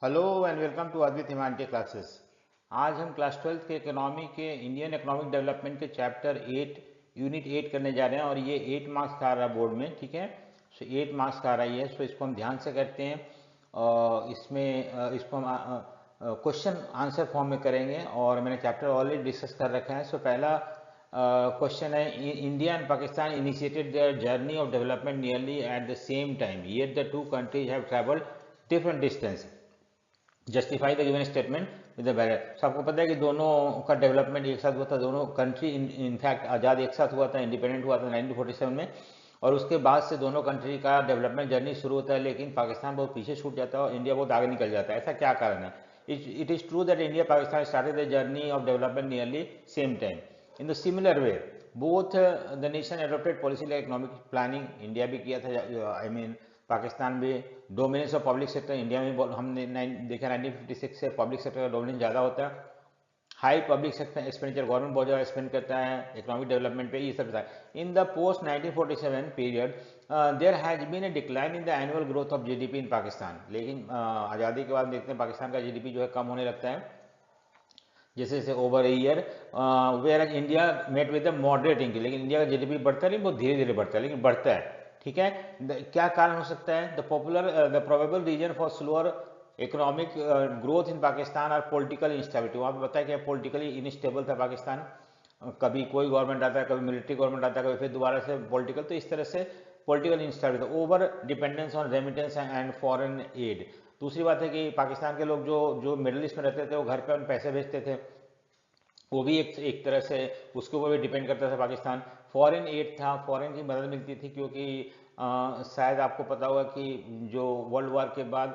Hello and welcome to Advit Himanti classes. आज हम class 12th के इकोनॉमी के इंडियन इकोनॉमिक डेवलपमेंट के चैप्टर 8 यूनिट 8 करने जा रहे हैं और ये 8 मार्क्स का आ रहा है बोर्ड में। ठीक है, सो 8 मार्क्स का आ रहा है, सो इसको हम ध्यान से करते हैं। इसको हम क्वेश्चन आंसर फॉर्म में करेंगे और मैंने चैप्टर ऑलरेडी डिस्कस कर रखा है। सो पहला क्वेश्चन है, India and Pakistan initiated their journey of development nearly eight the same time, yet the two countries have travelled different distance, justify the given statement with the bearer. सबको पता है कि दोनों का डेवलपमेंट एक साथ हुआ था, दोनों कंट्री इनफैक्ट आज़ाद एक साथ हुआ था, इंडिपेंडेंट हुआ था 1947 में, और उसके बाद से दोनों कंट्री का डेवलपमेंट जर्नी शुरू होता है, लेकिन पाकिस्तान बहुत पीछे छूट जाता है और इंडिया बहुत आगे निकल जाता है। ऐसा क्या कारण है? It is true that India Pakistan started the journey of development nearly same time. In the similar way both the nation adopted policy like economic planning, India भी किया था, आई मीन पाकिस्तान भी। Dominance of public sector, India में हमने देखा 1956 से public sector का dominance ज़्यादा होता है। High public sector expenditure, government बहुत ज़्यादा स्पेंड करता है इकोनॉमिक डेवलपमेंट पे, ये सब था। In the post 1947 period there has been a decline in the annual growth of GDP in Pakistan. लेकिन आज़ादी के बाद देखते हैं पाकिस्तान का जीडीपी जो है कम होने लगता है जैसे जैसे over year, where as India met with the moderate increase. लेकिन इंडिया का जीडीपी बढ़ता नहीं, बहुत धीरे धीरे बढ़ता है, लेकिन बढ़ता है। ठीक है, क्या कारण हो सकता है? The probable reason for slower economic growth in Pakistan और पॉलिटिकल इंस्टेबिलिटी। वहाँ पे बताया कि पॉलिटिकली इनस्टेबल था पाकिस्तान, कभी कोई गवर्नमेंट आता है, कभी मिलिट्री गवर्नमेंट आता है, कभी फिर दोबारा से पॉलिटिकल, तो इस तरह से political instability, over dependence on remittance and foreign add. दूसरी बात है कि पाकिस्तान के लोग जो जो मिडिल ईस्ट में रहते थे वो घर पे पैसे भेजते थे, वो भी एक तरह से उसके ऊपर भी डिपेंड करता था पाकिस्तान। फॉरेन एड था, फॉरेन की मदद मिलती थी, क्योंकि शायद आपको पता होगा कि जो वर्ल्ड वार के बाद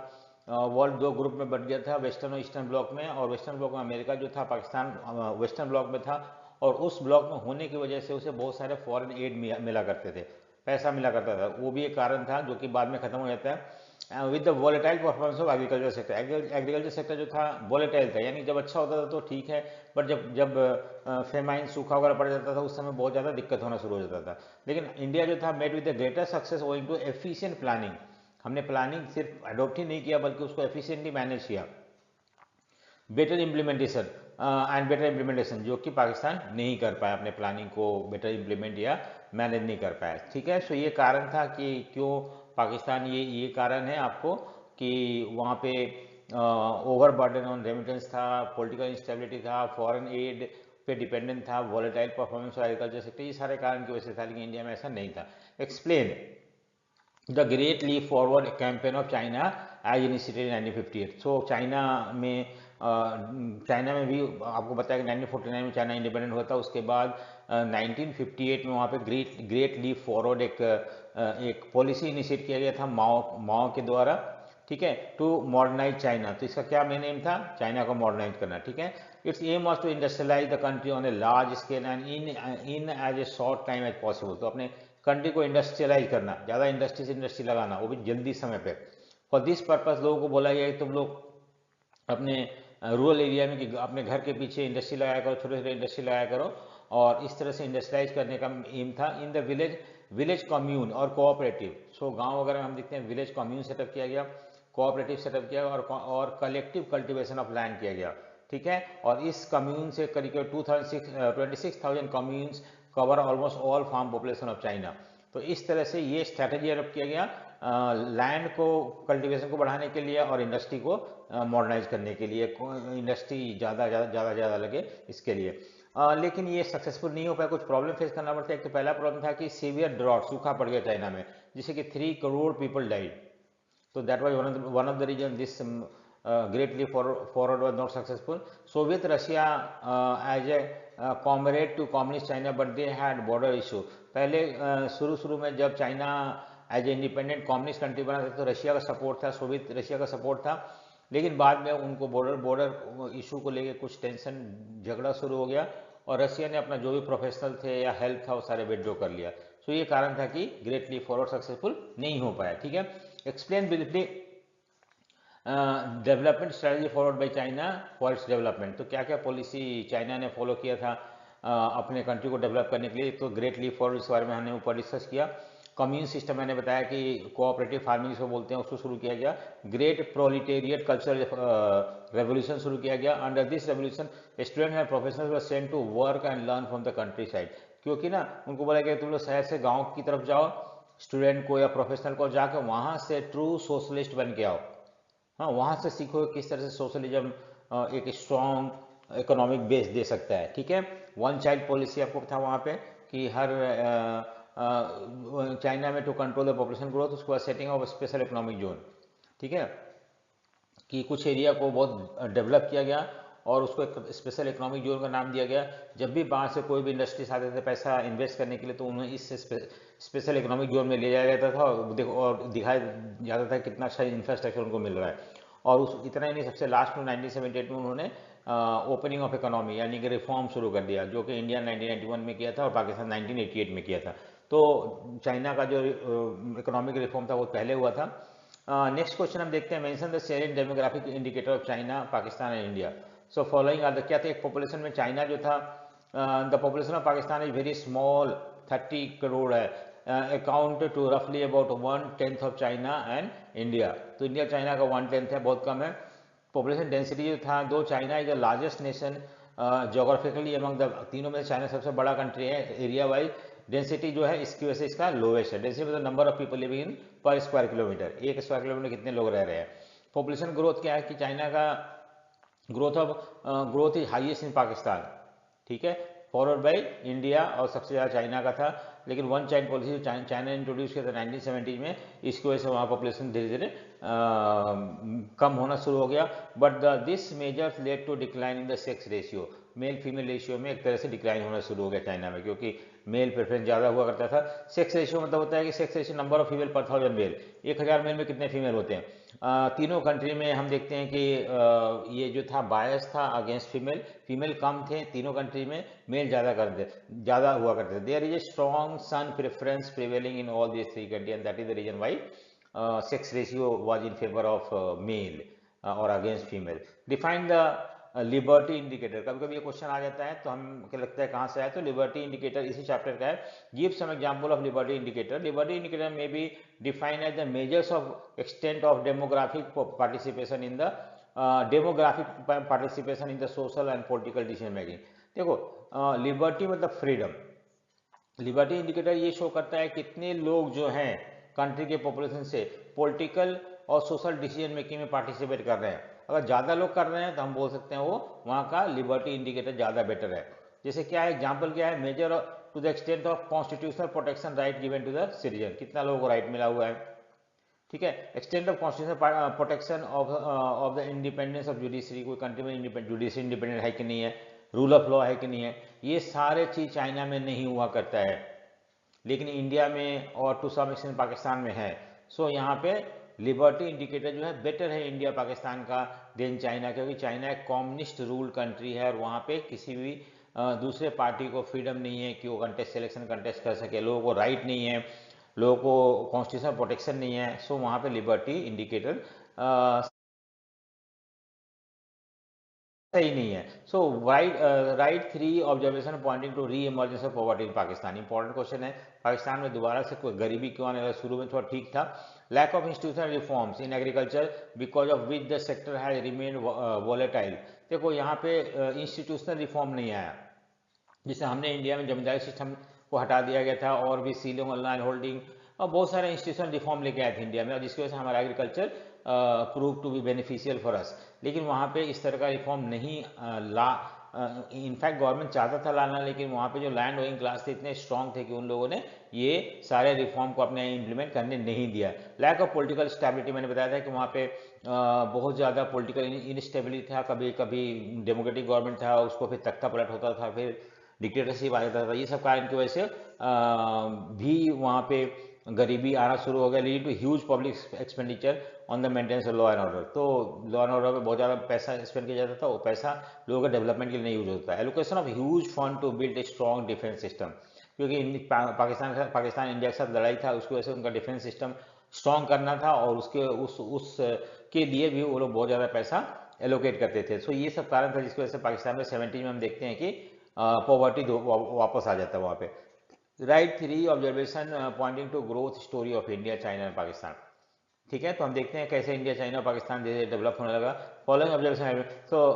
वर्ल्ड दो ग्रुप में बट गया था, वेस्टर्न और ईस्टर्न ब्लॉक में, और वेस्टर्न ब्लॉक में अमेरिका जो था, पाकिस्तान वेस्टर्न ब्लॉक में था, और उस ब्लॉक में होने की वजह से उसे बहुत सारे फॉरेन एड मिला करते थे, पैसा मिला करता था। वो भी एक कारण था जो कि बाद में खत्म हो जाता है with the volatile performance of agriculture sector. Agriculture sector जो था वॉलेटाइल था, यानी जब अच्छा होता था तो ठीक है, बट जब जब फेमाइन सूखा वगैरह पड़ जाता था उस समय बहुत ज़्यादा दिक्कत होना शुरू हो जाता था। लेकिन इंडिया जो था made with the greater success owing to efficient planning. हमने प्लानिंग सिर्फ अडोप्ट ही नहीं किया बल्कि उसको एफिशिएंटली मैनेज किया। Better implementation and better implementation, जो कि पाकिस्तान नहीं कर पाया, अपने प्लानिंग को बेटर इम्प्लीमेंट या मैनेज नहीं कर पाया। ठीक है, सो ये कारण था कि क्यों पाकिस्तान, ये कारण है आपको कि वहाँ पे ओवर बर्डन ऑन रेमिटेंस था, पॉलिटिकल इंस्टेबिलिटी था, फॉरेन एड पे डिपेंडेंट था, volatile performance of agriculture sector, ये सारे कारण की वजह से था। लेकिन इंडिया में ऐसा नहीं था। Explain the great leap forward campaign of China as initiated in 1958। So China में भी आपको पता है कि 1949 में चाइना इंडिपेंडेंट हुआ था। उसके बाद 1958 में वहाँ पे ग्रेट लीप फॉरवर्ड एक पॉलिसी इनिशिएट किया गया था माओ माओ के द्वारा। ठीक है, टू मॉडर्नाइज चाइना। तो इसका क्या मेन एम था? चाइना को मॉडर्नाइज करना। ठीक है, its aim was to industrialise the country on a large scale and in as a short time as possible. तो अपने कंट्री को इंडस्ट्रियलाइज करना, ज़्यादा इंडस्ट्री से इंडस्ट्री लगाना, वो भी जल्दी समय पे। फॉर दिस पर्पज लोगों को बोला गया कि तुम लोग अपने रूरल एरिया में कि अपने घर के पीछे इंडस्ट्री लगाया करो, छोटे छोटे इंडस्ट्री लगाया करो, और इस तरह से इंडस्ट्रियलाइज करने का एम था। In the village village commune और कोऑपरेटिव। सो गांव वगैरह में हम देखते हैं विलेज कम्यून सेटअप किया गया, कोऑपरेटिव सेटअप किया गया, और कलेक्टिव कल्टीवेशन ऑफ लैंड किया गया। ठीक है, और इस कम्यून से करीब 26,000 communes cover almost all farm population of China. तो इस तरह से ये स्ट्रैटेजी अडॉप्ट किया गया लैंड को, कल्टीवेशन को बढ़ाने के लिए और इंडस्ट्री को मॉडर्नाइज करने के लिए, इंडस्ट्री ज़्यादा लगे इसके लिए। लेकिन ये सक्सेसफुल नहीं हो पाया, कुछ प्रॉब्लम फेस करना पड़ता है। एक तो पहला प्रॉब्लम था कि सीवियर ड्रॉट, सूखा पड़ गया चाइना में, जिससे कि 3 crore people died. So that was one of the reason this great leap forward was not successful. Soviet Russia as a comrade to communist China, but they had border issue. पहले शुरू में जब China as a independent communist country बना था तो Russia का support था, Soviet Russia का सपोर्ट था। लेकिन बाद में उनको बॉर्डर इशू को लेके कुछ टेंशन, झगड़ा शुरू हो गया, और रशिया ने अपना जो भी प्रोफेशनल थे या हेल्प था वो सारे विड्रॉ कर लिया। सो ये कारण था कि ग्रेट लीप फॉरवर्ड सक्सेसफुल नहीं हो पाया। ठीक है, explain briefly development strategy followed by China for its development. तो क्या क्या पॉलिसी चाइना ने फॉलो किया था अपने कंट्री को डेवलप करने के लिए? तो ग्रेट लीप फॉरवर्ड, इस बारे में हमने ऊपर डिस्कस किया। कम्यून सिस्टम मैंने बताया कि कोऑपरेटिव फार्मिंग जिसको बोलते हैं उसको शुरू किया गया। ग्रेट प्रोलिटेरियट कल्चर रेवोल्यूशन शुरू किया गया। Under this revolution student and professionals were sent to work and learn from the countryside, क्योंकि ना उनको बोला गया तुम लोग शहर से गाँव की तरफ जाओ, स्टूडेंट को या प्रोफेशनल को जाकर वहाँ से ट्रू सोशलिस्ट बन के आओ। हाँ, वहाँ से सीखो किस तरह से सोशलिज्म एक स्ट्रॉन्ग इकोनॉमिक बेस दे सकता है। ठीक है, वन चाइल्ड पॉलिसी आपको था वहाँ पे कि हर चाइना में to control the population growth, उसके बाद setting of special economic zone. ठीक है, कि कुछ एरिया को बहुत डेवलप किया गया और उसको एक स्पेशल इकोनॉमिक जोन का नाम दिया गया। जब भी बाहर से कोई भी इंडस्ट्रीज आते थे पैसा इन्वेस्ट करने के लिए तो उन्हें इस स्पेशल इकोनॉमिक जोन में ले जाया जाता था और दिखाया जाता था कितना अच्छा इंफ्रास्ट्रक्चर उनको मिल रहा है। और उस इतना ही नहीं, सबसे लास्ट में 1978 में उन्होंने ओपनिंग ऑफ इकोनॉमी यानी कि रिफॉर्म शुरू कर दिया, जो कि इंडिया 1991 में किया था और पाकिस्तान 1988 में किया था। तो चाइना का जो इकोनॉमिक रिफॉर्म था वो पहले हुआ था। नेक्स्ट क्वेश्चन हम देखते हैं, mention the sharing demographic indicator of China, Pakistan and India. So following are the, क्या था, एक पॉपुलेशन में चाइना जो था, the population of Pakistan is very small, 30 crore है, अकाउंट टू रफली about 1/10 of China and India. तो इंडिया चाइना का 1/10 है, बहुत कम है। पॉपुलेशन डेंसिटी जो था, दो China is the largest nation geographically among the, तीनों में चाइना सबसे बड़ा कंट्री है एरिया वाइज, डेंसिटी जो है इसकी वजह से इसका लोवेस्ट है। डेंसिटी मतलब number of people living in पर स्क्वायर किलोमीटर, एक स्क्वायर किलोमीटर कितने लोग रह रहे हैं। पॉपुलेशन ग्रोथ क्या है कि चाइना का growth is highest in Pakistan, ठीक है, फॉरवर्ड बाई इंडिया, और सबसे ज़्यादा चाइना का था। लेकिन वन चाइल्ड पॉलिसी चाइना ने इंट्रोड्यूस किया था 1970 में, इसकी वजह से वहाँ पॉपुलेशन धीरे धीरे कम होना शुरू हो गया। But this measures led to decline in the sex ratio, male female ratio में एक तरह से डिक्लाइन होना शुरू हो गया चाइना में, क्योंकि मेल प्रेफरेंस ज़्यादा हुआ करता था। सेक्स रेशियो मतलब होता है कि sex ratio number of female पर 1000 मेल, 1000 मेल में कितने फीमेल होते हैं। तीनों कंट्री में हम देखते हैं कि ये जो था बायस था अगेंस्ट फीमेल, फीमेल कम थे तीनों कंट्री में, मेल ज़्यादा हुआ करते थे। There is a strong son preference prevailing in all this three country and that is the reason why sex ratio was in favour of male और against female. Define the liberty indicator, कभी कभी ये question आ जाता है तो हम क्या लगता है कहाँ से आया, तो लिबर्टी इंडिकेटर इसी चैप्टर का है। Give some example of liberty indicator. Liberty indicator में be define as the measures of extent of demographic participation in the participation in the social and political decision making. देखो, liberty मतलब freedom. Liberty indicator ये show करता है कितने लोग जो हैं कंट्री के पॉपुलेशन से पॉलिटिकल और सोशल डिसीजन मेकिंग में पार्टिसिपेट कर रहे हैं। अगर ज़्यादा लोग कर रहे हैं तो हम बोल सकते हैं वो वहाँ का लिबर्टी इंडिकेटर ज़्यादा बेटर है। जैसे क्या है, एग्जाम्पल क्या है, measure to the extent of constitutional protection right given to the citizen, कितना लोगों को राइट मिला हुआ है। ठीक है, extent of constitutional protection of the independence of judiciary, कोई कंट्री में जुडिशरी इंडिपेंडेंट है कि नहीं है, रूल ऑफ लॉ है कि नहीं है, ये सारे चीज़ चाइना में नहीं हुआ करता है, लेकिन इंडिया में और टू सम एक्सटेंट पाकिस्तान में है। सो यहाँ पे लिबर्टी इंडिकेटर जो है बेटर है इंडिया पाकिस्तान का देन चाइना, क्योंकि चाइना एक कम्युनिस्ट रूल कंट्री है और वहाँ पे किसी भी दूसरे पार्टी को फ्रीडम नहीं है कि वो इलेक्शन कंटेस्ट कर सके, लोगों को राइट नहीं है, लोगों को कॉन्स्टिट्यूशनल प्रोटेक्शन नहीं है। सो वहाँ पे लिबर्टी इंडिकेटर सही नहीं है। So write 3 observation pointing to reemergence of poverty in Pakistan. Important question है, पाकिस्तान में दोबारा से कोई गरीबी क्यों आने लगा, शुरू में थोड़ा ठीक था। Lack of institutional reforms in agriculture because of which the sector has remain volatile. देखो यहाँ पे इंस्टीट्यूशनल रिफॉर्म नहीं आया, जिसे हमने इंडिया में जमींदारी सिस्टम को हटा दिया गया था और भी सीलिंग और लैंड होल्डिंग और बहुत सारे इंस्टीट्यूशनल रिफॉर्म लेके आए थे इंडिया में, और जिसकी वजह से हमारा agriculture prove to be beneficial for us. लेकिन वहाँ पे इस तरह का रिफॉर्म नहीं इनफैक्ट गवर्नमेंट चाहता था लाना, लेकिन वहाँ पे जो लैंड ओइंग क्लास थे इतने स्ट्रांग थे कि उन लोगों ने ये सारे रिफॉर्म को अपने इम्प्लीमेंट करने नहीं दिया। लैक ऑफ पॉलिटिकल स्टेबिलिटी, मैंने बताया था कि वहाँ पे बहुत ज़्यादा पॉलिटिकल इनस्टेबिलिटी था, कभी कभी डेमोक्रेटिक गवर्नमेंट था उसको फिर तख्ता पलट होता था, फिर डिक्टेटरशिप आ जाता था। ये सब कारण की वजह से भी वहाँ पे गरीबी आना शुरू हो गया, lead to huge public expenditure on the maintenance of law and order. तो लॉ एंड ऑर्डर में बहुत ज़्यादा पैसा स्पेंड किया जाता था, वो पैसा लोगों के डेवलपमेंट के लिए नहीं यूज होता है। Allocation of huge fund to build a strong defence system, क्योंकि पाकिस्तान इंडिया के साथ लड़ाई था, उसकी वजह से उनका डिफेंस सिस्टम स्ट्रॉन्ग करना था और उस के लिए भी वो लोग बहुत ज़्यादा पैसा एलोकेट करते थे। सो ये सब कारण था जिसकी वजह से पाकिस्तान में 70 में हम देखते हैं कि पॉवर्टी वापस आ जाता है वहाँ पे। Right 3 observation pointing to growth story of India, China and Pakistan. ठीक है, तो हम देखते हैं कैसे इंडिया, चाइना और पाकिस्तान धीरे धीरे डेवलप होने लगा। फॉलोइंग ऑब्जर्वेशन है, तो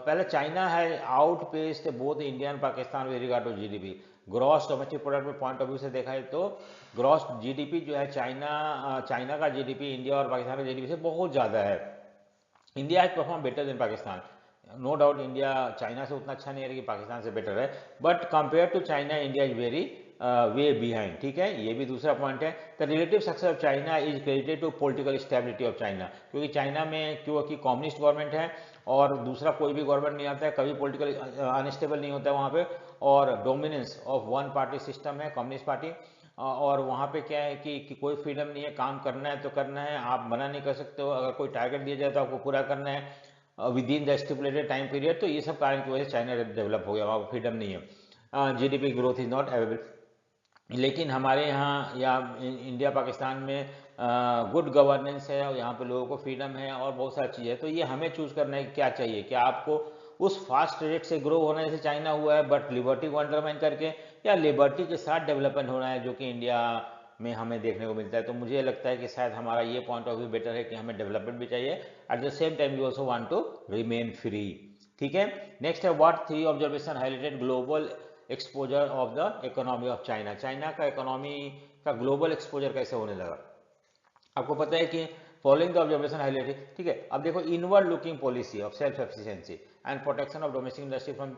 पहले चाइना है outpaced both India and Pakistan with regard to GDP. Gross domestic product में पॉइंट ऑफ व्यू से देखा है तो ग्रॉस जीडीपी जो है चाइना का जीडीपी इंडिया और पाकिस्तान का जीडीपी से बहुत ज़्यादा है। India has perform better than Pakistan, no doubt India China से उतना अच्छा नहीं है लेकिन पाकिस्तान से बेटर है, but compare to China India is very way behind. ठीक है, ये भी दूसरा पॉइंट है। The relative success of China is credited to political stability of China, क्योंकि चाइना में क्योंकि कम्युनिस्ट गवर्नमेंट है और दूसरा कोई भी गवर्नमेंट नहीं आता है, कभी पॉलिटिकल अनस्टेबल नहीं होता है वहाँ पे, और dominance of one party system है, कम्युनिस्ट पार्टी। और वहाँ पे क्या है कि कोई फ्रीडम नहीं है, काम करना है तो करना है, आप मना नहीं कर सकते हो, अगर कोई टारगेट दिया जाए तो आपको पूरा करना है with in the stipulated time period. तो ये सब कारण की वजह से चाइना डेवलप हो गया, वहाँ पर फ्रीडम नहीं है, GDP growth is not available. लेकिन हमारे यहाँ या इंडिया पाकिस्तान में गुड गवर्नेंस है और यहाँ पे लोगों को फ्रीडम है और बहुत सारी चीज़ें है। तो ये हमें चूज करना है कि क्या चाहिए, क्या आपको उस फास्ट रेट से ग्रो होना जैसे चाइना हुआ है बट लिबर्टी को अंडरमाइन करके, या लिबर्टी के साथ डेवलपमेंट होना है जो कि इंडिया में हमें देखने को मिलता है। तो मुझे लगता है कि शायद हमारा ये पॉइंट ऑफ व्यू बेटर है कि हमें डेवलपमेंट भी चाहिए, at the same time you also want to remain free. ठीक है, नेक्स्ट है what 3 observation highlighted global exposure of the economy of China. China का इकोनॉमी का ग्लोबल एक्सपोजर कैसे होने लगा। आपको पता है कि फॉलोइंग द ऑब्जर्वेशन हाईलाइटेड, ठीक है। अब देखो, inward looking policy of self efficiency and protection of domestic industry from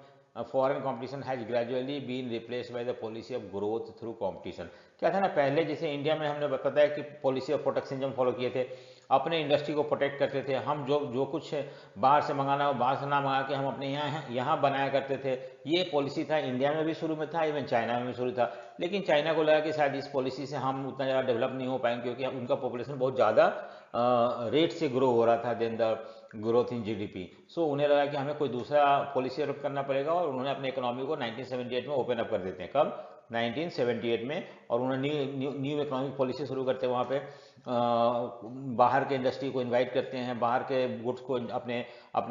foreign competition has gradually been replaced by the policy of growth through competition. क्या था ना, पहले जैसे इंडिया में हमने पता है कि पॉलिसी ऑफ प्रोटेक्शनिज्म फॉलो किए थे, अपने इंडस्ट्री को प्रोटेक्ट करते थे, हम जो कुछ बाहर से मंगाना हो बाहर से ना मंगा के हम अपने यहाँ बनाया करते थे। ये पॉलिसी था, इंडिया में भी शुरू में था, इवन चाइना में भी शुरू था। लेकिन चाइना को लगा कि शायद इस पॉलिसी से हम उतना ज़्यादा डेवलप नहीं हो पाएंगे क्योंकि उनका पॉपुलेशन बहुत ज़्यादा रेट से ग्रो हो रहा था then the growth in GDP. So उन्हें लगा कि हमें कोई दूसरा पॉलिसी अडॉप्ट करना पड़ेगा और उन्होंने अपने इकोनॉमी को 1978 में ओपन अप कर देते हैं। कब? 1978 में। और उन्होंने न्यू इकोनॉमिक पॉलिसी शुरू करते हैं, वहाँ पे बाहर के इंडस्ट्री को इनवाइट करते हैं, बाहर के गुड्स को अपने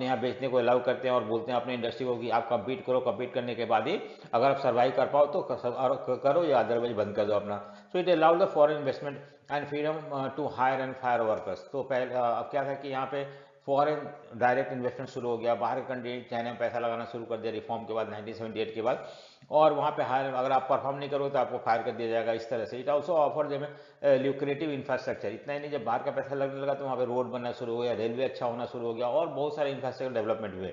यहाँ बेचने को अलाउ करते हैं और बोलते हैं अपने इंडस्ट्री को कि आप कम्पीट करो, कम्पीट करने के बाद ही अगर आप सर्वाइव कर पाओ तो करो या अदरवाइज बंद कर दो अपना। So it allow the foreign investment and freedom to hire and fire workers. तो पहले अब क्या था कि यहाँ पे फॉरेन डायरेक्ट इन्वेस्टमेंट शुरू हो गया, बाहर के कंट्री चाइना में पैसा लगाना शुरू कर दिया रिफॉर्म के बाद 1978 के बाद, और वहाँ पे हायर अगर आप परफॉर्म नहीं करोगे तो आपको फायर कर दिया जाएगा, इस तरह से। It also offer them lucrative infrastructure. इतना ही नहीं, जब बाहर का पैसा लगने लगा तो वहाँ पे रोड बनना शुरू हो गया, रेलवे अच्छा होना शुरू हो गया और बहुत सारे इंफ्रास्ट्रक्चर डेवलपमेंट हुए,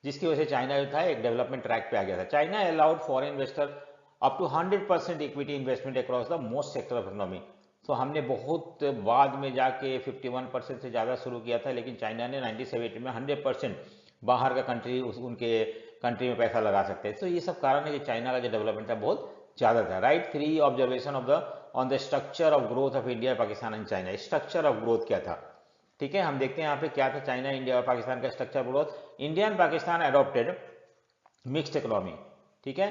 जिसकी वजह से चाइना जो था एक डेवलपमेंट ट्रैक पे आ गया था। China allowed foreign investor up to 100% equity investment across the most sector of economy. तो हमने बहुत बाद में जाके 51% से ज़्यादा शुरू किया था, लेकिन चाइना ने 1970 में 100% बाहर का कंट्री उनके कंट्री में पैसा लगा सकते हैं। तो ये सब कारण है कि चाइना का जो डेवलपमेंट था बहुत ज़्यादा था। Right 3 observation of the on the structure of growth of India, Pakistan and China. Structure of growth क्या था, ठीक है, हम देखते हैं यहाँ पे क्या था चाइना, इंडिया और पाकिस्तान का structure growth. India and Pakistan adopted mixed economy, ठीक है,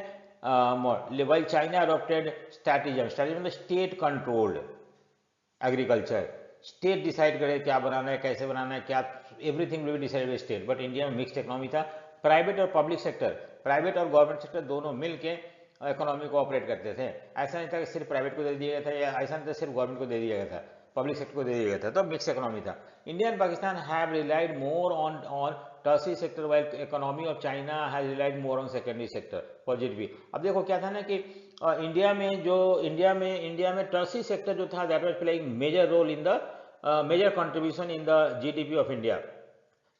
while China adopted strategy मतलब state controlled agriculture, state decide करे क्या बनाना है, कैसे बनाना है, क्या everything will be decided by state. But India में मिक्स्ड इकोनॉमी था। प्राइवेट और पब्लिक सेक्टर, प्राइवेट और गवर्नमेंट सेक्टर दोनों मिलके इकोनॉमी को ऑपरेट करते थे। ऐसा नहीं था कि सिर्फ प्राइवेट को दे दिया गया था, या ऐसा नहीं था सिर्फ गवर्नमेंट को दे दिया गया था, पब्लिक सेक्टर को दे दिया गया था। तो मिक्स इकोनॉमी था। India and Pakistan have relied more on tertiary sector while economy of China has relied more on secondary sector for GDP. अब देखो क्या था ना कि इंडिया में टर्सरी सेक्टर जो था that was playing major role in the major contribution in the GDP of India.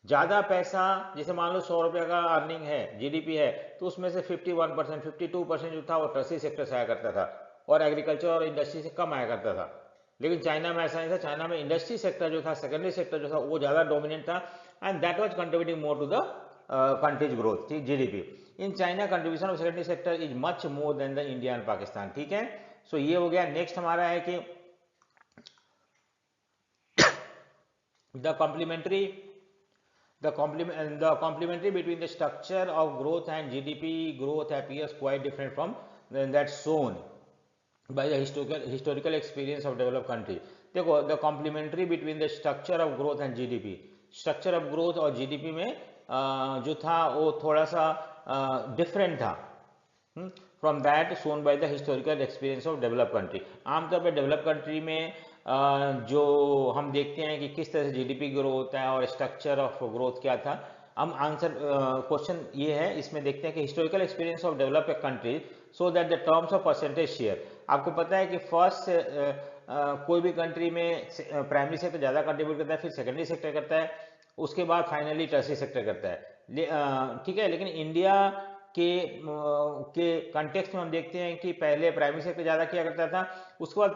ज़्यादा पैसा, जैसे मान लो 100 रुपये का अर्निंग है, जीडीपी है, तो उसमें से 51%, 52% जो था वो टर्सरी सेक्टर से आया करता था और एग्रीकल्चर और इंडस्ट्री से कम आया करता था। लेकिन चाइना में ऐसा नहीं था। चाइना में इंडस्ट्री सेक्टर जो था, सेकेंडरी सेक्टर जो था, वो ज़्यादा डोमिनेंट था and that was contributing more to the country's growth, ठीक, GDP. In China contribution of secondary sector is much more than the India and Pakistan, ठीक है। सो ये हो गया। नेक्स्ट हमारा है कि the complementary between the structure of growth and GDP growth appears quite different from that shown by the historical experience of developed country। देखो, the complementary between the structure of growth and GDP, structure of growth और GDP में जो था वो थोड़ा सा different था। From that shown by the historical experience of develop country. आमतौर पर डेवलप कंट्री में जो हम देखते हैं कि किस तरह से जीडीपी ग्रो होता है और स्ट्रक्चर ऑफ ग्रोथ क्या था। हम आंसर क्वेश्चन ये है, इसमें देखते हैं कि historical experience of develop country so that the terms of percentage share. आपको पता है कि फर्स्ट कोई भी कंट्री में प्राइमरी सेक्टर ज़्यादा कंट्रीब्यूट करता है, फिर सेकेंडरी सेक्टर करता है, उसके बाद फाइनली टर्शरी सेक्टर करता है। ठीक है, लेकिन इंडिया के कंटेक्स्ट में हम देखते हैं कि पहले प्राइमरी सेक्टर ज़्यादा किया करता था, उसके बाद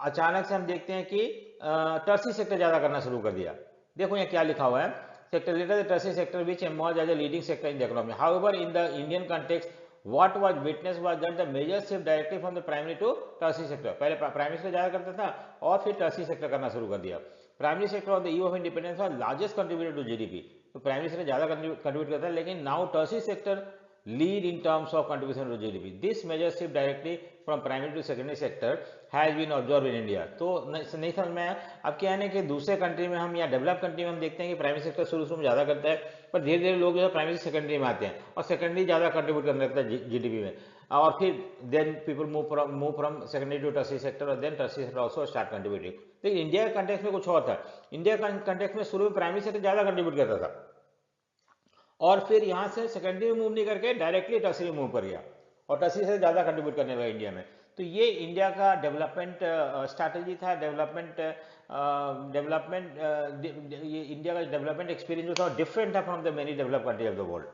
अचानक से हम देखते हैं कि टर्शरी सेक्टर ज़्यादा करना शुरू कर दिया। देखो यहाँ क्या लिखा हुआ है, sector later the tertiary sector which emerged as a leading sector in the economy. However, in the Indian context, what was witnessed was that the major shift directly from the primary to tertiary sector. पहले primary sector ज़्यादा करता था और फिर tertiary sector करना शुरू कर दिया। Primary sector of the eve of independence was largest contributor to GDP. तो प्राइमरी सेक्टर ज़्यादा कंट्रीब्यूट करता है, लेकिन now tertiary sector lead in terms of contribution to GDP. This major shift directly from primary to secondary sector has been observed in India. तो नहीं समझ में आया। अब क्या है ना कि दूसरे कंट्री में हम या डेवलप कंट्री में हम देखते हैं कि प्राइमरी सेक्टर शुरू में ज़्यादा करता है, पर धीरे धीरे लोग जो है प्राइमरी सेकेंडरी में आते हैं और सेकेंडरी ज़्यादा कंट्रीब्यूट करने लगता है जीडीपी में, और फिर then people move from secondary to tertiary sector और then tertiary sector also start contributing. लेकिन इंडिया के कंटेक्स्ट में कुछ और था। इंडिया का कंटेक्स्ट में शुरू में प्राइमरी सेक्टर ज़्यादा कंट्रीब्यूट करता था और फिर यहाँ से सेकेंडरी में मूव नहीं करके डायरेक्टली टर्शरी में मूव कर गया और टर्शरी से ज़्यादा कंट्रीब्यूट करने लगा इंडिया में। तो ये इंडिया का डेवलपमेंट स्ट्रैटेजी था, ये इंडिया का डेवलपमेंट एक्सपीरियंस जो था डिफरेंट था from the many developed country of the world.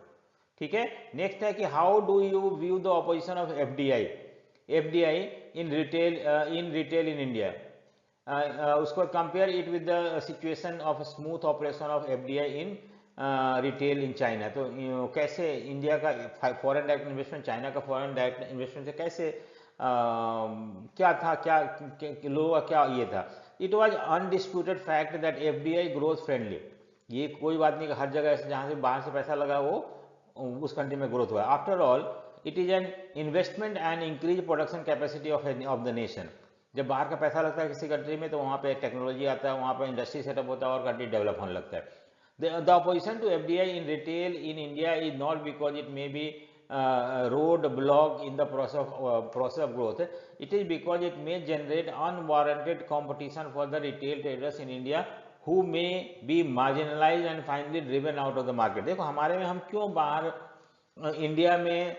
ठीक है, नेक्स्ट है कि how do you view the opposition of FDI in retail in India. उसको compare it with the situation of smooth operation of FDI in retail in China. तो कैसे India का foreign direct investment China का foreign direct investment से कैसे क्या था, लोगों का क्या ये था। It was undisputed fact that FDI growth friendly. ये कोई बात नहीं कि हर जगह से जहाँ से बाहर से पैसा लगा वो उस कंट्री में ग्रोथ हुआ। After all it is an investment and increase production capacity of the nation. जब बाहर का पैसा लगता है किसी कंट्री में तो वहाँ पे टेक्नोलॉजी आता है, वहाँ पे इंडस्ट्री सेटअप होता है और कंट्री डेवलप होने लगता है। The opposition to FDI in retail in India is not because it may be roadblock in the process of growth. It is because it may generate unwarranted competition for the retail traders in India who may be marginalized and finally driven out of the market. देखो हमारे में हम क्यों बाहर India में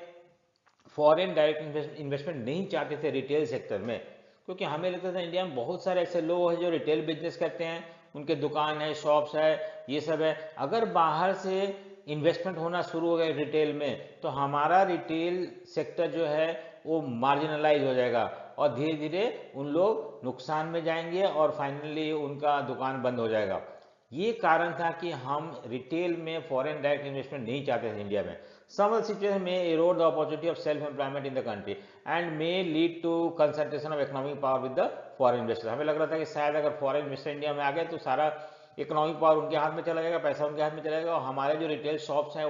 foreign direct investment नहीं चाहते थे रिटेल सेक्टर में, क्योंकि हमें लगता था इंडिया में बहुत सारे ऐसे लोग हैं जो रिटेल बिजनेस करते हैं, उनके दुकान है, शॉप्स है, ये सब है। अगर बाहर से इन्वेस्टमेंट होना शुरू हो गया रिटेल में तो हमारा रिटेल सेक्टर जो है वो मार्जिनलाइज हो जाएगा और धीरे धीरे उन लोग नुकसान में जाएंगे और फाइनली उनका दुकान बंद हो जाएगा। ये कारण था कि हम रिटेल में फॉरेन डायरेक्ट इन्वेस्टमेंट नहीं चाहते थे इंडिया में। Some of the situation may erode the opportunity of self-employment in the country and may lead to concentration of economic power with the foreign investors. हमें लग रहा था कि शायद अगर फॉरेन इन्वेस्टर इंडिया में आ गए तो सारा इकोनॉमिक पावर उनके हाथ में चला जाएगा, पैसा उनके हाथ में चला जाएगा और हमारे जो रिटेल शॉप्स हैं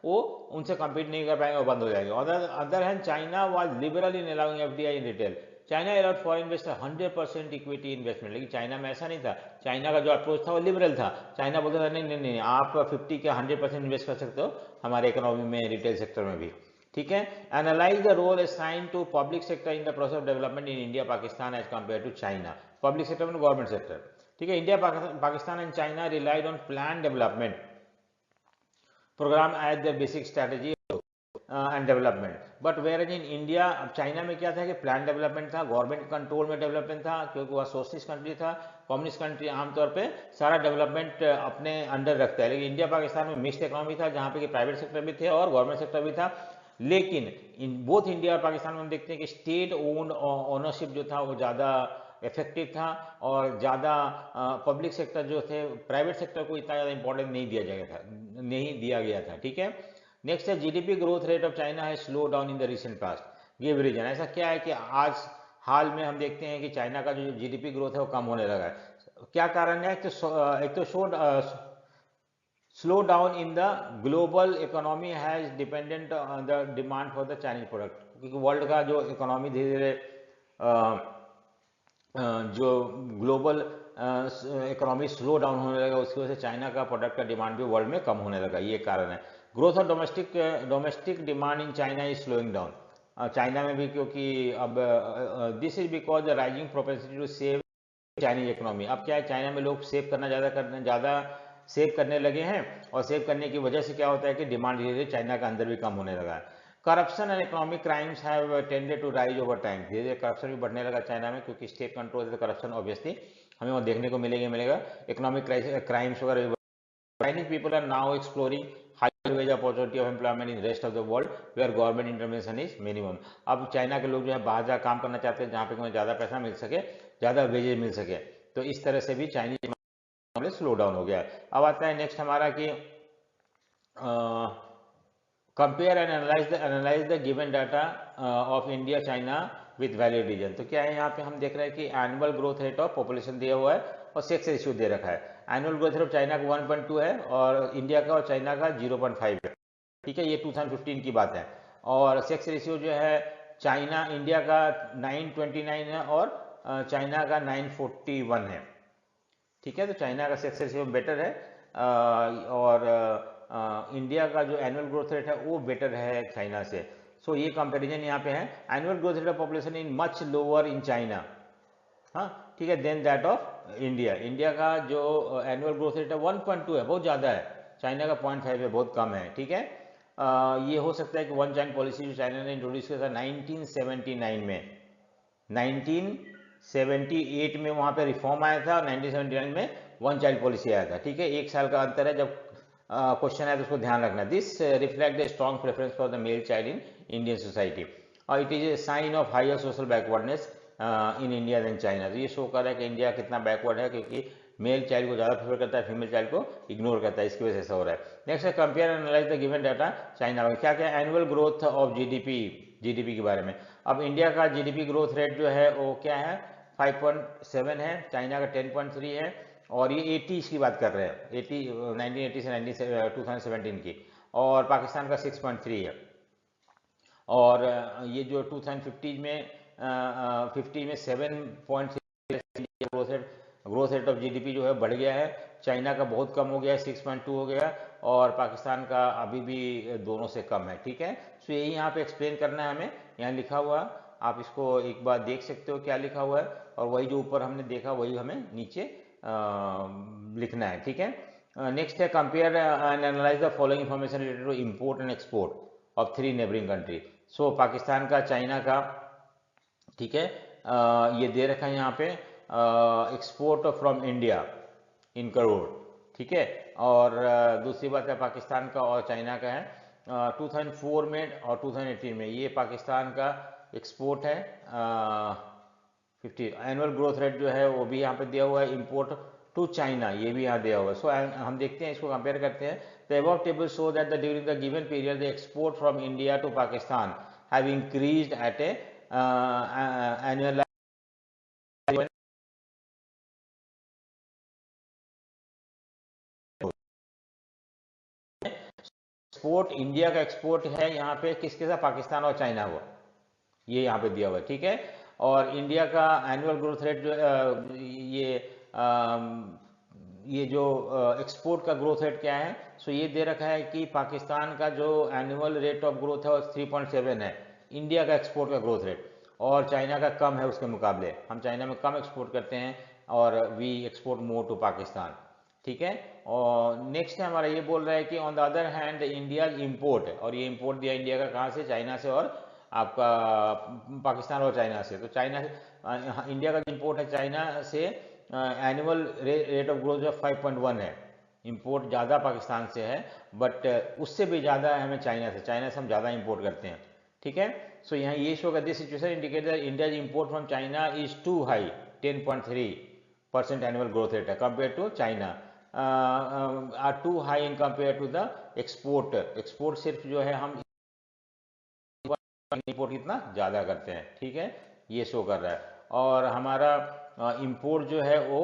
वो उनसे कम्पीट नहीं कर पाएंगे और बंद हो जाएंगे। On the other hand China was liberal in allowing FDI in retail. China allowed foreign investor 100% equity investment, लेकिन चाइना में ऐसा नहीं था। चाइना का जो अप्रोच था वो लिबरल था। चाइना बोलता था नहीं नहीं नहीं, आप 50 के 100% इन्वेस्ट कर सकते हो हमारे इकोनॉमी में, रिटेल सेक्टर में भी। ठीक है, analyse the role assign to public sector in the process of development in India Pakistan as compare to China. Public sector में गवर्नमेंट सेक्टर। ठीक है, India Pakistan and China relied on plan development programme as the basic strategy and development, but where in India, China में क्या था कि plan development था, government control में development था, क्योंकि वह सोशलिस्ट कंट्री था। कम्युनिस्ट कंट्री आमतौर पे सारा डेवलपमेंट अपने अंडर रखता है, लेकिन इंडिया पाकिस्तान में मिक्स्ड इकोनॉमी था जहाँ पे कि प्राइवेट सेक्टर भी थे और गवर्नमेंट सेक्टर भी था। लेकिन इन बोथ इंडिया और पाकिस्तान में हम देखते हैं कि स्टेट ओन्ड ओनरशिप जो था वो ज़्यादा इफेक्टिव था और ज़्यादा पब्लिक सेक्टर जो थे, प्राइवेट सेक्टर को इतना ज़्यादा इंपॉर्टेंस नहीं दिया गया था। ठीक है, नेक्स्ट है GDP growth rate of China है slow down in the recent past. Give reason, ऐसा क्या है कि आज हाल में हम देखते हैं कि चाइना का जो जीडीपी ग्रोथ है वो कम होने लगा है। क्या कारण है? एक तो slow down in the global economy has dependent on the demand for the Chinese product, क्योंकि वर्ल्ड का जो इकोनॉमी धीरे धीरे जो ग्लोबल इकोनॉमी स्लो डाउन होने लगा, उसकी वजह से चाइना का प्रोडक्ट का डिमांड भी वर्ल्ड में कम होने लगा, ये कारण है। Growth of domestic demand in China is slowing down. China में भी, क्योंकि अब this is because the rising propensity to save Chinese economy. अब क्या है, चाइना में लोग सेव करना ज़्यादा सेव करने लगे हैं, और सेव करने की वजह से क्या होता है कि डिमांड धीरे धीरे चाइना के अंदर भी कम होने लगा है। Corruption and economic crimes have tended to rise over time. धीरे धीरे करप्शन भी बढ़ने लगा चाइना में, क्योंकि स्टेट कंट्रोल से करप्शन ऑब्वियसली हमें वो देखने को मिलेगा। इकोनॉमिक क्राइम्स वगैरह। Chinese people are now exploring higher wage opportunity of employment in rest of the world where government intervention is minimum। अब चाइना के लोग जो है बाहर जा काम करना चाहते हैं, जहाँ पे उन्हें ज़्यादा पैसा मिल सके, ज़्यादा वेजेज मिल सके। तो इस तरह से भी चाइनीज मामले स्लो डाउन हो गया है। अब आता है नेक्स्ट हमारा कि compare and analyse the given data of India China with valid reason. तो क्या है, यहाँ पे हम देख रहे हैं कि annual growth rate of population दिया हुआ है और सेक्स रेशियो दे रखा है। Annual growth rate of China का 1.2 है और इंडिया का और चाइना का 0.5 है। ठीक है, ये 2015 की बात है। और सेक्स रेशियो जो है इंडिया का 929 है और चाइना का 941 है। ठीक है, तो चाइना का सेक्स रेशियो बेटर है और इंडिया का जो एनुअल ग्रोथ रेट है वो बेटर है चाइना से। सो ये कंपैरिजन यहाँ पे है। Annual growth rate of population in much lower in China, हाँ ठीक है, then that of India. India का जो एनुअल ग्रोथ रेट है 1.2 है, बहुत ज़्यादा है। चाइना का 0.5 है, बहुत कम है। ठीक है, ये हो सकता है कि वन चाइना पॉलिसी जो चाइना ने इंट्रोड्यूस किया था 1979 में, 1978 में वहाँ पे रिफॉर्म आया था और 1979 में वन चाइल्ड पॉलिसी आया था। ठीक है, 1 साल का अंतर है। जब क्वेश्चन है तो उसको ध्यान रखना। This reflect the strong preference for the male child in Indian society और it is a sign of higher social backwardness in India than China. तो ये शो कर रहा है कि इंडिया कितना बैकवर्ड है, क्योंकि मेल चाइल्ड को ज़्यादा प्रेफर करता है, फीमेल चाइल्ड को इग्नोर करता है, इसकी वजह से ऐसा हो रहा है। नेक्स्ट है compare analyse the given data China में। क्या क्या एनुअल ग्रोथ ऑफ जीडीपी के बारे में। अब इंडिया का जीडीपी ग्रोथ रेट जो है वो क्या है, 5.7 है, चाइना का 10.3 है, और ये 80 की बात कर रहे हैं, 1980 से 2017 की, और पाकिस्तान का 6.3 है। और ये जो 2050 में 50 में 7.3 ग्रोथ रेट ऑफ जीडीपी जो है बढ़ गया है। चाइना का बहुत कम हो गया है, 6.2 हो गया, और पाकिस्तान का अभी भी दोनों से कम है। ठीक है, सो यही यहाँ पे एक्सप्लेन करना है हमें। यहाँ लिखा हुआ, आप इसको एक बार देख सकते हो क्या लिखा हुआ है, और वही जो ऊपर हमने देखा वही हमें नीचे लिखना है। ठीक है, नेक्स्ट है compare and analyse the following information related to import and export of 3 neighbouring country. So Pakistan का, चाइना का, ठीक है, ये दे रखा है यहाँ पे export from India in crore. ठीक है, और दूसरी बात है पाकिस्तान का और चाइना का है 2004 में और 2018 में, ये पाकिस्तान का एक्सपोर्ट है 50। एनुअल ग्रोथ रेट जो है वो भी यहाँ पे दिया हुआ है। इंपोर्ट टू चाइना ये भी यहाँ दिया हुआ है। सो हम देखते हैं, इसको कंपेयर करते हैं। The above table show that the during the given period the export from India to Pakistan have increased at a annual export. India का एक्सपोर्ट है यहाँ पे किसके साथ, पाकिस्तान और चाइना को, ये यहाँ पे दिया हुआ है। ठीक है, और इंडिया का एनुअल ग्रोथ रेट जो ये जो एक्सपोर्ट का ग्रोथ रेट क्या है, सो ये दे रखा है कि पाकिस्तान का जो एनुअल रेट ऑफ ग्रोथ है वो 3.7 है, इंडिया का एक्सपोर्ट का ग्रोथ रेट, और चाइना का कम है उसके मुकाबले। हम चाइना में कम एक्सपोर्ट करते हैं और we export more to Pakistan. ठीक है, और नेक्स्ट है हमारा, ये बोल रहा है कि on the other hand India import, और ये इम्पोर्ट दिया इंडिया का कहाँ से, चाइना से और आपका पाकिस्तान और चाइना से। तो चाइना से इंडिया का इम्पोर्ट है चाइना से, एनुअल रेट ऑफ ग्रोथ जो 5.1 है। इम्पोर्ट ज़्यादा पाकिस्तान से है, बट उससे भी ज़्यादा है हमें चाइना से हम ज़्यादा इम्पोर्ट करते हैं। ठीक है, सो यहाँ ये शो करते situation indicate that India import from China is too high, 10.3% annual growth rate है compare to China, are too high in compare to the export. Export सिर्फ जो है हम इंपोर्ट कितना ज़्यादा करते हैं। ठीक है, ये शो कर रहा है। और हमारा इंपोर्ट जो है वो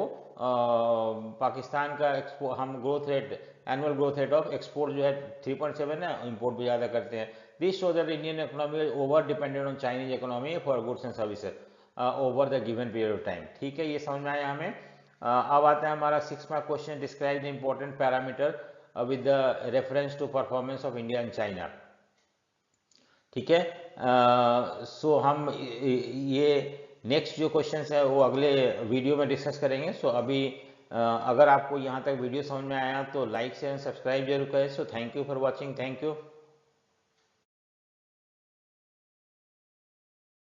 पाकिस्तान का हम growth rate, annual growth rate of export जो है 3.7 है, इंपोर्ट भी ज़्यादा करते हैं। This show that Indian economy over dependent on Chinese economy for goods and services over the given period of time. ठीक है, ये समझ में आया हमें। अब आता है हमारा 6 mark question, describe the important parameter with the reference to performance of India and China. ठीक है। सो हम ये नेक्स्ट जो क्वेश्चन है वो अगले वीडियो में डिस्कस करेंगे। सो अभी अगर आपको यहाँ तक वीडियो समझ में आया तो लाइक शेयर सब्सक्राइब जरूर करें। So thank you for watching, thank you.